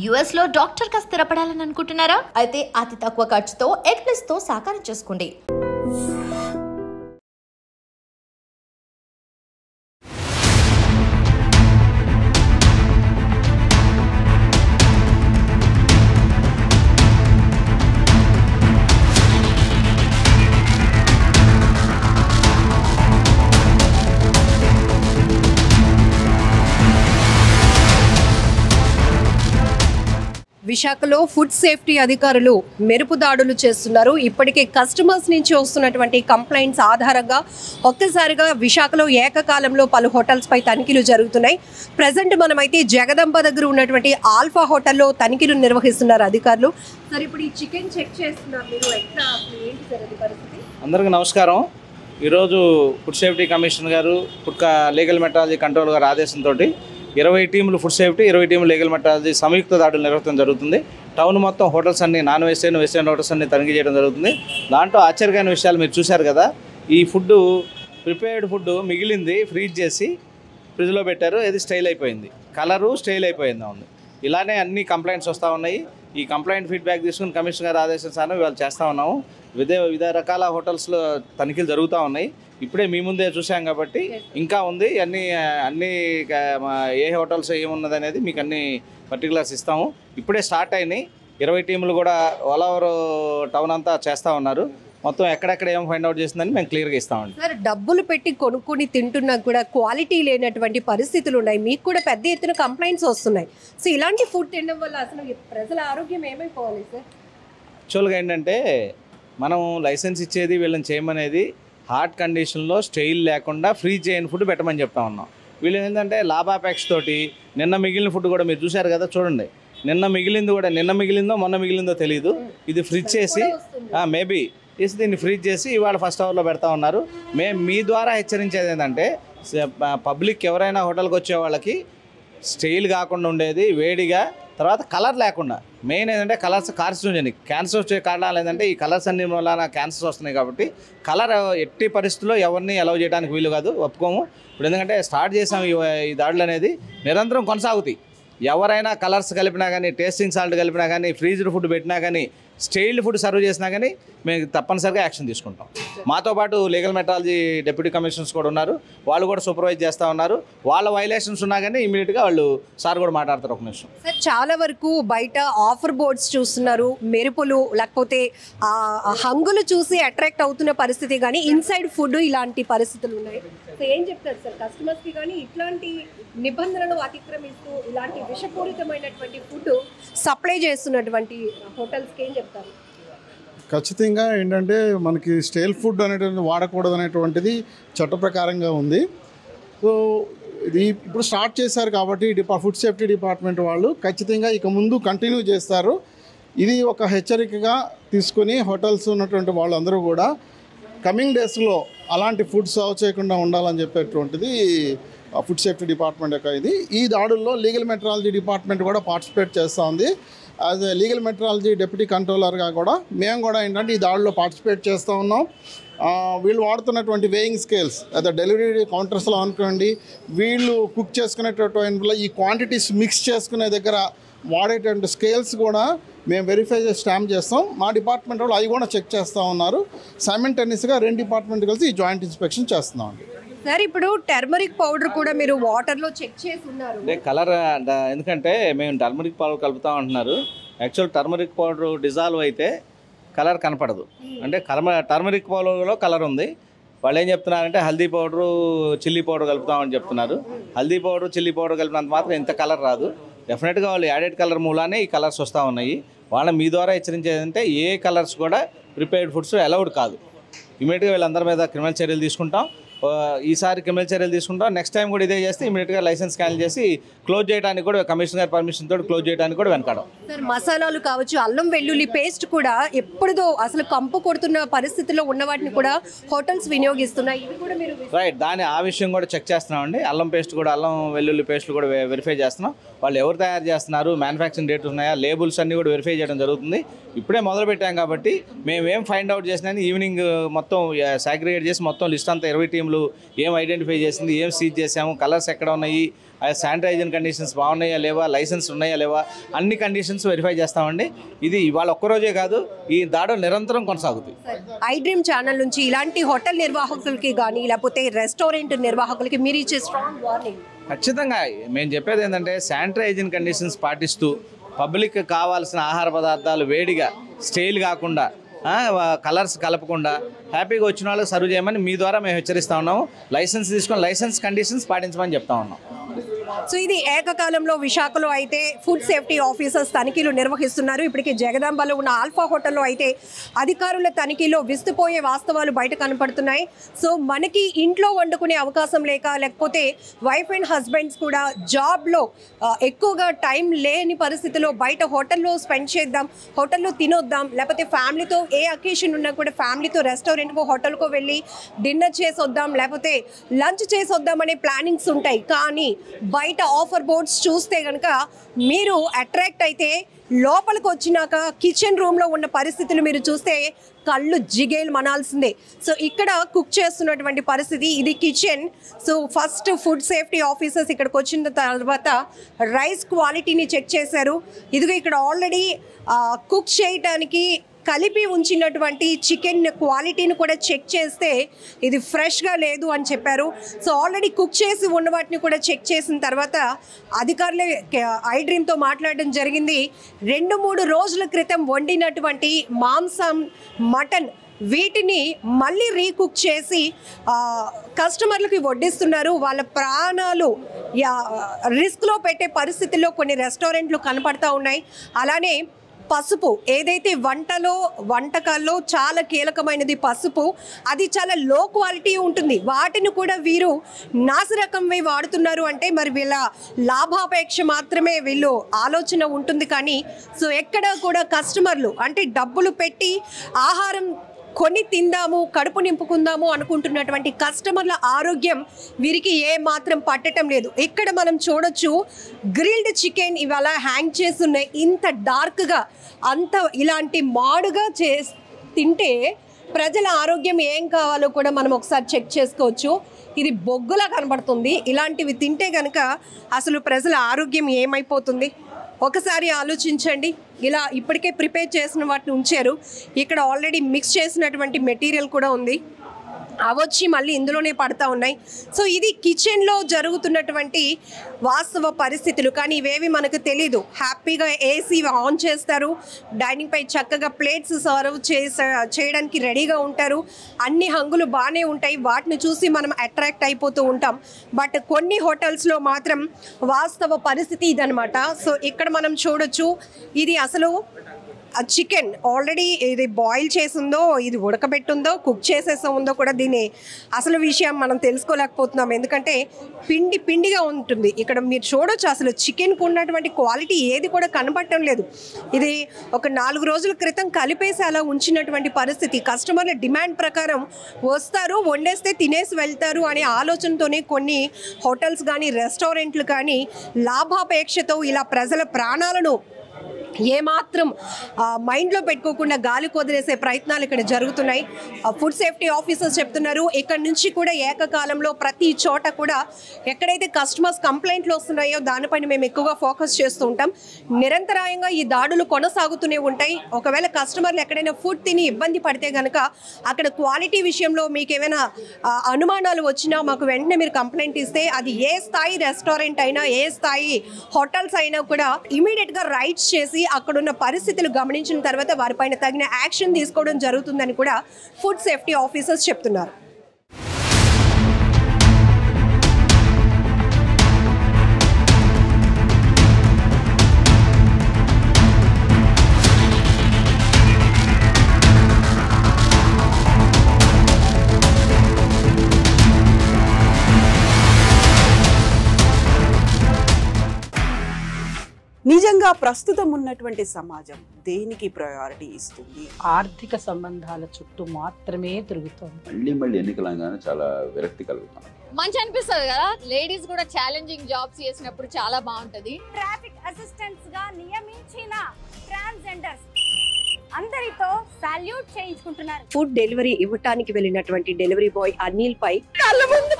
US లో doctor గా స్థిరపడాలని అనుకుంటున్నారా? అయితే అతి తక్కువ ఖర్చుతో ఎగ్ ప్లస్ తో సాకారం చేసుకోండి. విశాఖలో ఫుడ్ సేఫ్టీ అధికారులు మెరుపు దాడులు చేస్తున్నారు. ఇప్పటికే కస్టమర్స్ నుంచి వస్తున్నటువంటి కంప్లైంట్స్ ఆధారంగా ఒక్కసారిగా విశాఖలో ఏకకాలంలో పలు హోటల్స్ పై తనిఖీలు జరుగుతున్నాయి. ప్రజెంట్ మనమైతే జగదంబ దగ్గర ఉన్నటువంటి ఆల్ఫా హోటల్లో తనిఖీలు నిర్వహిస్తున్నారు అధికారులు. సార్, ఇప్పుడు ఈ చికెన్ చెక్ చేస్తున్నారు మీరు, ఎట్లా ఏంటి సార్ అది పరిస్థితి? అందరికీ నమస్కారం. ఈరోజు ఫుడ్ సేఫ్టీ కమిషనర్ గారు, ఫుడ్ లీగల్ మెట్రాలజీ కంట్రోల్ గారు ఆదేశంతో 20 టీములు ఫుడ్ సేఫ్టీ, 20 టీములు లీగల్ మెట్రాలజీ సంయుక్త దాడులు నిర్వహించడం జరుగుతుంది. టౌన్ మొత్తం హోటల్స్ అన్ని నాన్ వెజిటేరియన్, వెజిటేరియన్ హోటల్స్ అన్ని తనిఖీ చేయడం జరుగుతుంది. దాంట్లో ఆశ్చర్యకరమైన విషయాలు మీరు చూశారు కదా. ఈ ఫుడ్ ప్రిపేర్డ్ ఫుడ్ మిగిలింది ఫ్రీజ్ చేసి ఫ్రిడ్జ్లో పెట్టారు. ఇది స్టైల్ అయిపోయింది, కలరు స్టైల్ అయిపోయింది. ఉంది ఇలానే అన్ని కంప్లైంట్స్ వస్తూ ఉన్నాయి. ఈ కంప్లైంట్ ఫీడ్బ్యాక్ తీసుకుని కమిషనర్ గారు ఆదేశానుసారం ఇవాళ చేస్తూ ఉన్నాము. వివిధ రకాల హోటల్స్లో తనిఖీలు జరుగుతూ ఉన్నాయి. ఇప్పుడే మీ ముందే చూసాం కాబట్టి ఇంకా ఉంది. అన్ని ఏ హోటల్స్ ఏమున్నది అనేది మీకు అన్ని పర్టికులర్స్ ఇస్తాము. ఇప్పుడే స్టార్ట్ అయినాయి. 20 టీములు కూడా ఆల్ ఓవర్ టౌన్ అంతా చేస్తూ ఉన్నారు. మొత్తం ఎక్కడెక్కడ ఏం ఫైండ్ అవుట్ చేసిందని మేము క్లియర్గా ఇస్తామండి. సార్, డబ్బులు పెట్టి కొనుక్కొని తింటున్నా కూడా క్వాలిటీ లేనటువంటి పరిస్థితులు ఉన్నాయి. మీకు కూడా పెద్ద ఎత్తున కంప్లైంట్స్ వస్తున్నాయి. సో ఇలాంటి ఫుడ్ తినడం వల్ల అసలు ప్రజల ఆరోగ్యం ఏమైపోవాలి సార్? యాక్చువల్గా ఏంటంటే మనం లైసెన్స్ ఇచ్చేది వీళ్ళని చేయమనేది హార్ట్ కండిషన్లో స్టైల్ లేకుండా ఫ్రీజ్ చేయని ఫుడ్ పెట్టమని చెప్తా ఉన్నాం. వీళ్ళు ఏంటంటే లాభాపేక్ష తోటి నిన్న మిగిలిన ఫుడ్ కూడా మీరు చూశారు కదా, చూడండి. నిన్న మిగిలిందో మొన్న మిగిలిందో తెలియదు. ఇది ఫ్రిడ్జ్ చేసి మేబీ దీన్ని ఫ్రీజ్ చేసి ఇవాళ ఫస్ట్ అవర్లో పెడతా ఉన్నారు. మేము మీ ద్వారా హెచ్చరించేది ఏంటంటే పబ్లిక్ ఎవరైనా హోటల్కి వచ్చే వాళ్ళకి స్టైల్ కాకుండా ఉండేది, వేడిగా, తర్వాత కలర్ లేకుండా. మెయిన్ ఏంటంటే కలర్స్ కార్సినోజెనిక్, క్యాన్సర్ వచ్చే కారణాలు ఏంటంటే ఈ కలర్స్ అన్ని వల్ల క్యాన్సర్స్ వస్తున్నాయి. కాబట్టి కలర్ ఎట్టి పరిస్థితుల్లో ఎవరిని అలౌ చేయడానికి వీలు కాదు, ఒప్పుకోము. ఇప్పుడు ఎందుకంటే స్టార్ట్ చేసాం ఈ దాడులు అనేది నిరంతరం కొనసాగుతాయి. ఎవరైనా కలర్స్ కలిపినా కానీ, టేస్టింగ్ సాల్ట్ కలిపినా కానీ, ఫ్రీజ్డ్ ఫుడ్ పెట్టినా కానీ, స్టైల్డ్ ఫుడ్ సర్వ్ చేసినా కానీ మేము తప్పనిసరిగా యాక్షన్ తీసుకుంటాం. మాతో పాటు లీగల్ మెట్రాలజీ డిప్యూటీ కమిషనర్స్ కూడా ఉన్నారు. వాళ్ళు కూడా సూపర్వైజ్ చేస్తూ ఉన్నారు. వాళ్ళ వైలేషన్స్ ఉన్నా కానీ ఇమీడియట్గా వాళ్ళు సార్ కూడా మాట్లాడతారు. ఒక నిమిషం సార్, చాలా వరకు బయట ఆఫర్ బోర్డ్స్ చూస్తున్నారు, మెరుపులు లేకపోతే హంగులు చూసి అట్రాక్ట్ అవుతున్న పరిస్థితి, కానీ ఇన్సైడ్ ఫుడ్ ఇలాంటి పరిస్థితులు ఉన్నాయి. సో ఏం చెప్తారు సార్ కస్టమర్స్కి? కానీ ఇట్లాంటి నిబంధనలు అతిక్రమిస్తూ ఇలాంటి విషపూరితమైనటువంటి ఫుడ్ సప్లై చేస్తున్నటువంటి హోటల్స్కి ఏం చెప్తారు? ఖచ్చితంగా ఏంటంటే మనకి స్టైల్ ఫుడ్ అనేటువంటి వాడకూడదు అనేటువంటిది చట్ట ప్రకారంగా ఉంది. సో ఇది ఇప్పుడు స్టార్ట్ చేశారు కాబట్టి ఫుడ్ సేఫ్టీ డిపార్ట్మెంట్ వాళ్ళు ఖచ్చితంగా ఇక ముందు కంటిన్యూ చేస్తారు. ఇది ఒక హెచ్చరికగా తీసుకొని హోటల్స్ ఉన్నటువంటి వాళ్ళందరూ కూడా కమింగ్ డేస్లో అలాంటి ఫుడ్ సర్వ్ చేయకుండా ఉండాలని చెప్పేటువంటిది ఫుడ్ సేఫ్టీ డిపార్ట్మెంట్ యొక్క ఇది. ఈ దాడుల్లో లీగల్ మెట్రాలజీ డిపార్ట్మెంట్ కూడా పార్టిసిపేట్ చేస్తూ ఉంది. As a legal metrology deputy కంట్రోలర్గా కూడా మేము కూడా ఏంటంటే ఈ దాడిలో పార్టిసిపేట్ చేస్తూ ఉన్నాం. వీళ్ళు వాడుతున్నటువంటి వేయింగ్ స్కేల్స్ అదే డెలివరీ కౌంటర్స్లో అనుకోండి, వీళ్ళు కుక్ చేసుకునేటటువంటి ఈ క్వాంటిటీస్ మిక్స్ చేసుకునే దగ్గర వాడేటువంటి స్కేల్స్ కూడా మేము వెరిఫై చేసి స్టాంప్ చేస్తాం. మా డిపార్ట్మెంట్ వాళ్ళు అవి కూడా చెక్ చేస్తూ ఉన్నారు. సైమల్టేనియస్గా 2 డిపార్ట్మెంట్ కలిసి ఈ జాయింట్ ఇన్స్పెక్షన్ చేస్తున్నాం అండి. సార్, ఇప్పుడు టర్మరిక్ పౌడర్ కూడా మీరు వాటర్లో చెక్ చేసి ఉన్నారు. కలర్ ఎందుకంటే మేము టర్మరిక్ పౌడర్ కలుపుతాం అంటున్నారు. యాక్చువల్ టర్మరిక్ పౌడర్ డిజాల్వ్ అయితే కలర్ కనపడదు. అంటే టర్మరిక్ పౌడర్లో కలర్ ఉంది. వాళ్ళు ఏం చెప్తున్నారంటే హల్దీ పౌడరు, చిల్లీ పౌడర్ కలుపుతామని చెప్తున్నారు. హల్దీ పౌడర్, చిల్లీ పౌడర్ కలిపినంత మాత్రం ఇంత కలర్ రాదు. డెఫినెట్గా వాళ్ళు యాడెడ్ కలర్ మూలానే ఈ కలర్స్ వస్తూ ఉన్నాయి. వాళ్ళ మీ ద్వారా హెచ్చరించేదంటే ఏ కలర్స్ కూడా ప్రిపేర్డ్ ఫుడ్స్ అలౌడ్ కాదు. ఇమీడియట్గా వీళ్ళందరి మీద క్రిమినల్ చర్యలు తీసుకుంటాం. ఈసారి క్రిమినల్ చర్యలు తీసుకుంటాం. నెక్స్ట్ టైం కూడా ఇదే చేస్తే ఇమీడియట్గా లైసెన్స్ క్యాన్సిల్ చేసి క్లోజ్ చేయడానికి కూడా కమిషనర్ గారి పర్మిషన్ తోటి క్లోజ్ చేయడానికి కూడా వెనకాడం. సార్, మసాలాలు కావచ్చు, అల్లం వెల్లుల్లి పేస్ట్ కూడా ఎప్పుడుదో అసలు కంపు కొడుతున్న పరిస్థితిలో ఉన్న వాటిని కూడా హోటల్స్ వినియోగిస్తున్నాయి. ఇవి కూడా మీరు రైట్ ఆ విషయం కూడా చెక్ చేస్తున్నామండి. అల్లం పేస్ట్ కూడా, అల్లం వెల్లుల్లి పేస్ట్లు కూడా వెరిఫై చేస్తున్నాం. వాళ్ళు ఎవరు తయారు చేస్తున్నారు, మ్యానుఫ్యాక్చరింగ్ డేట్ ఉన్నాయా, లేబుల్స్ అన్నీ కూడా వెరిఫై చేయడం జరుగుతుంది. ఇప్పుడే మొదలు పెట్టాం కాబట్టి మేము ఏం ఫైండ్ అవుట్ చేసినా ఈవినింగ్ మొత్తం సాగ్రిగేట్ చేసి మొత్తం లిస్ట్ అంతా 20 టీం టీంలు ఏం ఐడెంటిఫై చేసింది, ఏం సీజ్ చేసాము, కలర్స్ ఎక్కడ ఉన్నాయి, శానిటైజేషన్ కండిషన్స్ బాగున్నాయా లేవా, లైసెన్స్ ఉన్నాయా లేవా, అన్ని కండిషన్స్ వెరిఫై చేస్తామండి. ఇది ఇవాళ ఒక్కరోజే కాదు, ఈ దాడులు నిరంతరం కొనసాగుతాయి. ఐ డ్రీమ్ ఛానల్ నుంచి ఇలాంటి హోటల్ నిర్వాహకులకి కానీ లేకపోతే రెస్టారెంట్ నిర్వాహకులకి మీరు ఇచ్చే స్ట్రాంగ్ వార్నింగ్? ఖచ్చితంగా మేము చెప్పేది ఏంటంటే శానిటైజేషన్ కండిషన్స్ పాటిస్తూ పబ్లిక్ కావాల్సిన ఆహార పదార్థాలు వేడిగా స్టైల్ కాకుండా కలర్స్ కలపకుండా హ్యాపీగా వచ్చిన వాళ్ళకి సర్వ్ చేయమని మీ ద్వారా మేము హెచ్చరిస్తూ ఉన్నాము. లైసెన్స్ తీసుకొని లైసెన్స్ కండిషన్స్ పాటించమని చెప్తా ఉన్నాం. సో ఇది ఏకకాలంలో విశాఖలో అయితే ఫుడ్ సేఫ్టీ ఆఫీసర్స్ తనిఖీలు నిర్వహిస్తున్నారు. ఇప్పటికే జగదాంబలో ఉన్న ఆల్ఫా హోటల్లో అయితే అధికారుల తనిఖీలో విస్తుపోయే వాస్తవాలు బయట కనపడుతున్నాయి. సో మనకి ఇంట్లో వండుకునే అవకాశం లేకపోతే వైఫ్ అండ్ హస్బెండ్స్ కూడా జాబ్లో ఎక్కువగా టైం లేని పరిస్థితిలో బయట హోటల్లో స్పెండ్ చేద్దాం, హోటల్లో తినొద్దాం, లేకపోతే ఫ్యామిలీతో ఏ అకేషన్ ఉన్నా కూడా ఫ్యామిలీతో రెస్టారెంట్కో హోటల్కో వెళ్ళి డిన్నర్ చేసి వద్దాం, లేకపోతే లంచ్ చేసి వద్దాం అనే ప్లానింగ్స్ ఉంటాయి. కానీ బయట ఆఫర్ బోర్డ్స్ చూస్తే కనుక మీరు అట్రాక్ట్ అయితే లోపలికి వచ్చినాక కిచెన్ రూమ్లో ఉన్న పరిస్థితులు మీరు చూస్తే కళ్ళు జిగేలు మనాల్సిందే. సో ఇక్కడ కుక్ చేస్తున్నటువంటి పరిస్థితి ఇది kitchen. So first food safety officers ఇక్కడికి వచ్చిన తర్వాత రైస్ క్వాలిటీని చెక్ చేశారు. ఇదిగో ఇక్కడ ఆల్రెడీ కుక్ చేయడానికి కలిపి ఉంచినటువంటి చికెన్ క్వాలిటీని కూడా చెక్ చేస్తే ఇది ఫ్రెష్గా లేదు అని చెప్పారు. సో ఆల్రెడీ కుక్ చేసి ఉన్న వాటిని కూడా చెక్ చేసిన తర్వాత అధికారులే ఐ డ్రీమ్తో మాట్లాడడం జరిగింది. 2-3 రోజుల క్రితం వండినటువంటి మాంసం, మటన్ వీటిని మళ్ళీ రీకుక్ చేసి కస్టమర్లకి వడ్డిస్తున్నారు. వాళ్ళ ప్రాణాలు రిస్క్లో పెట్టే పరిస్థితుల్లో కొన్ని రెస్టారెంట్లు కనపడతా ఉన్నాయి. అలానే పసుపు ఏదైతే వంటకాల్లో చాలా కీలకమైనది పసుపు, అది చాలా లో క్వాలిటీ ఉంటుంది. వాటిని కూడా వీరు నాసిరకంవి వాడుతున్నారు. అంటే మరి వీళ్ళ లాభాపేక్ష మాత్రమే వీళ్ళు ఆలోచన ఉంటుంది. కానీ సో ఎక్కడ కూడా కస్టమర్లు అంటే డబ్బులు పెట్టి ఆహారం కొని తిందాము, కడుపు నింపుకుందాము అనుకుంటున్నటువంటి కస్టమర్ల ఆరోగ్యం వీరికి ఏ మాత్రం పట్టడం లేదు. ఇక్కడ మనం చూడొచ్చు గ్రిల్డ్ చికెన్ ఇవాళ హ్యాంగ్ చేస్తున్నాయి. ఇంత డార్క్గా అంత ఇలాంటి మాడుగా తింటే ప్రజల ఆరోగ్యం ఏం కావాలో కూడా మనం ఒకసారి చెక్ చేసుకోవచ్చు. ఇది బొగ్గులా కనబడుతుంది. ఇలాంటివి తింటే కనుక అసలు ప్రజల ఆరోగ్యం ఏమైపోతుంది ఒకసారి ఆలోచించండి. ఇలా ఇప్పటికే ప్రిపేర్ చేసిన వాటిని ఉంచారు. ఇక్కడ ఆల్రెడీ మిక్స్ చేసినటువంటి మెటీరియల్ కూడా ఉంది, అవొచ్చి మళ్ళీ ఇందులోనే పడతా ఉన్నాయి. సో ఇది కిచెన్లో జరుగుతున్నటువంటి వాస్తవ పరిస్థితులు. కానీ ఇవేవి మనకు తెలీదు. హ్యాపీగా ఏసీ ఆన్ చేస్తారు, డైనింగ్ పై చక్కగా ప్లేట్స్ సర్వ్ చేయడానికి రెడీగా ఉంటారు. అన్ని హంగులు బాగానే ఉంటాయి. వాటిని చూసి మనం అట్రాక్ట్ అయిపోతూ ఉంటాం. బట్ కొన్ని హోటల్స్లో మాత్రం వాస్తవ పరిస్థితి ఇదనమాట. సో ఇక్కడ మనం చూడొచ్చు ఇది అసలు చికెన్ ఆల్రెడీ ఇది బాయిల్ చేసిందో, ఇది ఉడకబెట్టుందో, కుక్ చేసేసో ఉందో కూడా దీని అసలు విషయం మనం తెలుసుకోలేకపోతున్నాం. ఎందుకంటే పిండిగా ఉంటుంది. ఇక్కడ మీరు చూడొచ్చు అసలు చికెన్కు ఉన్నటువంటి క్వాలిటీ ఏది కూడా కనబడటం లేదు. ఇది ఒక 4 రోజుల క్రితం కలిపేసి అలా ఉంచినటువంటి పరిస్థితి. కస్టమర్ల డిమాండ్ ప్రకారం వస్తారు, వండేస్తే తినేసి వెళ్తారు అనే ఆలోచనతోనే కొన్ని హోటల్స్ కానీ రెస్టారెంట్లు కానీ లాభాపేక్షతో ఇలా ప్రజల ప్రాణాలను ఏమాత్రం మైండ్లో పెట్టుకోకుండా గాలి కొదిలేసే ప్రయత్నాలు ఇక్కడ జరుగుతున్నాయి. ఫుడ్ సేఫ్టీ ఆఫీసర్స్ చెప్తున్నారు ఇక్కడ నుంచి కూడా ఏకకాలంలో ప్రతి చోట కూడా ఎక్కడైతే కస్టమర్స్ కంప్లైంట్లు వస్తున్నాయో దానిపైన మేము ఎక్కువగా ఫోకస్ చేస్తూ ఉంటాం. నిరంతరాయంగా ఈ దాడులు కొనసాగుతూనే ఉంటాయి. ఒకవేళ కస్టమర్లు ఎక్కడైనా ఫుడ్ తిని ఇబ్బంది పడితే కనుక అక్కడ క్వాలిటీ విషయంలో మీకు ఏమైనా అనుమానాలు వచ్చినా మాకు వెంటనే మీరు కంప్లైంట్ ఇస్తే అది ఏ స్థాయి రెస్టారెంట్ అయినా ఏ స్థాయి హోటల్స్ అయినా కూడా ఇమీడియట్గా రైట్స్ చేసి అక్కడున్న పరిస్థితులు గమనించిన తర్వాత వారిపైన తగిన యాక్షన్ తీసుకోవడం జరుగుతుందని కూడా ఫుడ్ సేఫ్టీ ఆఫీసర్స్ చెప్తున్నారు. నిజంగా ప్రస్తుతం ఉన్నటువంటి సమాజం దేనికి ప్రయారిటీ ఇస్తుంది? ఆర్థిక సంబంధాల చుట్టూ మాత్రమే తిరుగుతుంది. మళ్ళీ ఎన్నికలంగానే చాలా విరక్తి కలుగుతాం. మంచి అనిపిస్తుంది కదా, లేడీస్ కూడా ఛాలెంజింగ్ జాబ్స్ చేసినప్పుడు చాలా బాగుంటది. ట్రాఫిక్ అసిస్టెంట్స్ గా నియమించిన ట్రాన్స్జెండర్స్ అందరితో సాల్యూట్ చేయించుకుంటున్నారు. ఫుడ్ డెలివరీ ఇవ్వటానికి వెళ్ళినటువంటి డెలివరీ బాయ్ అనిల్ పై కళ్ళ ముందు